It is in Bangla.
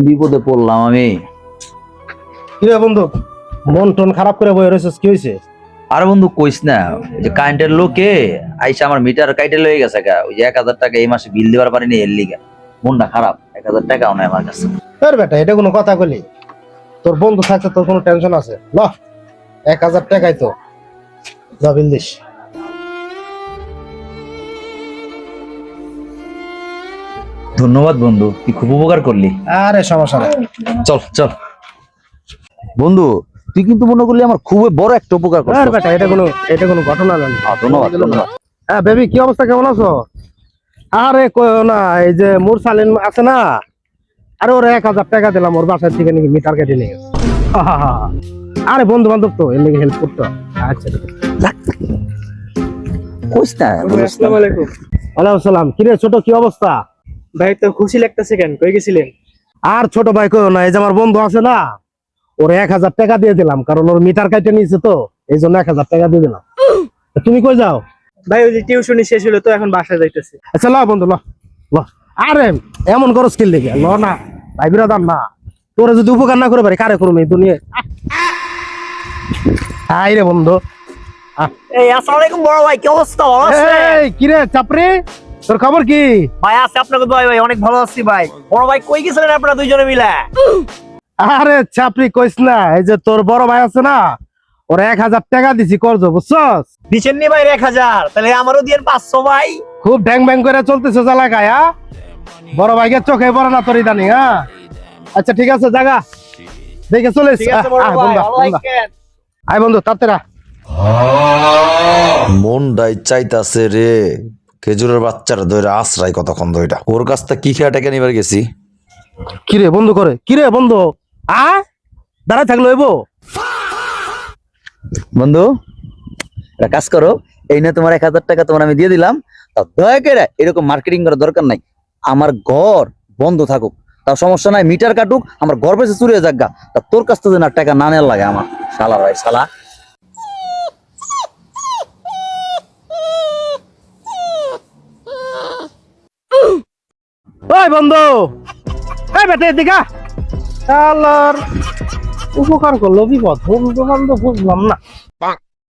বিপদে পড়লাম আমি। কি রে বন্ধু, মন টন খারাপ করে বই রয়েছিস, কি হয়েছে? আরে বন্ধু কইস না, যে কারেন্টের লোকে আইসা আমার মিটার কাইটে লয়ে গেছে গা। ওই যে 1,000 টাকা এই মাসে বিল দেওয়ার পারিনি, এর লিগা মনটা খারাপ। 1,000 টাকাও নাই আমার কাছে। তোর বেটা এটা কোনো কথা বলি? তোর বন্ধু থাকতে তোর কোনো টেনশন আছে? ল 1,000 টাকাই তো যা বিল দিস। ধন্যবাদ বন্ধু, তুই খুব উপকার করলি। আরে সমস্যা নাই। চল চল বন্ধু, তুই কিন্তু মনে করলি আমার খুব বড় একটা উপকার করছিস। আরে বেটা এটা কোনো ঘটনা না। ধন্যবাদ ধন্যবাদ। হ্যাঁ বেবি, কি অবস্থা, কেমন আছো? আরে কইও না, এই যে মুরসালিন আছে না, আরে ওর 1,000 টাকা দিলাম, ওর বাসার থেকে নাকি মিটার কেটে নিয়ে গেছে। আরে বন্ধু বান্ধব তো, এর লেগে হেল্প করতে হবে। আচ্ছা কইস না। আসসালামু আলাইকুম। ওয়ালাইকুম সালাম। কিরে ছোট, কি অবস্থা? ভাই তো খুশি লাগতেছে কেন, কই গেছিলেন? আর ছোট ভাই কইও না, এই যে আমার বন্ধু আছে না, ওর 1,000 টাকা দিয়ে দিলাম, কারণ ওর মিটার কেটে নিয়েছে তো, এই জন্য 1,000 টাকা দিয়ে দিলাম। তুমি কই যাও? ভাই ওই যে টিউশনি শেষ হলো তো, এখন বাসায় যাইতেছি। আচ্ছা ল বন্ধু ল ল। আরে এমন করো স্কিল দেখে ল না, ভাই বিরাদার না, তোরা যদি উপকার না করে পারি কারে করুম এই দুনিয়া। হাই রে বন্ধু। এই আসসালামু আলাইকুম বড় ভাই, কি অবস্থা? ভালো আছেন? এই কিরে চাপরি, তোর খবর কি? ভাই আছে আপনাকে দোয়াই ভাই, অনেক ভালো আছি ভাই। বড় ভাই কই গেছিলেন আপনারা দুইজনে মিলে? আরে চাপরি কইস না, এই যে তোর বড় ভাই আছে না, ওর 1,000 টাকা দিছি কর্জ, বুঝছস? দিছেন নি ভাই 1,000? তাহলে আমারও দিয়েন 500 ভাই। খুব ড্যাং ব্যাং করে চলতেছে এলাকায়, হ্যাঁ? বড় ভাইকে চোখে পড়ে না তোর ইদানি, হ্যাঁ? আচ্ছা ঠিক আছে, জাগা দেখে চলে ঠিক আছে বড় ভাই, ভালো থাকেন। আয় বন্ধু তাড়াতাড়ি আয়। মনটাই চাইতাছে রে খেজুরের বাচ্চারা ধরে আশ্রয় কতক্ষণ ধরে ওর কাছ থেকে কি খেয়ে টাকা নিবার গেছি। কিরে বন্ধু করে, কিরে বন্ধু দাঁড়ায় থাকলো এবো। বন্ধু একটা কাজ করো, এই নিয়ে তোমার 1,000 টাকা তোমার আমি দিয়ে দিলাম। তা দয়া করে এরকম মার্কেটিং করার দরকার নাই। আমার ঘর বন্ধ থাকুক, তার সমস্যা নাই, মিটার কাটুক, আমার ঘর বেশি চুরি হয়ে যাক গা। তা তোর কাছ থেকে না টাকা না নেওয়ার লাগে আমার। শালা ভাই শালা। ওই বন্ধু, এই বেটা এদিকে আয়। শালার উপকার করলো বিপদ, বন্ধু বান্ধব বুঝলাম না।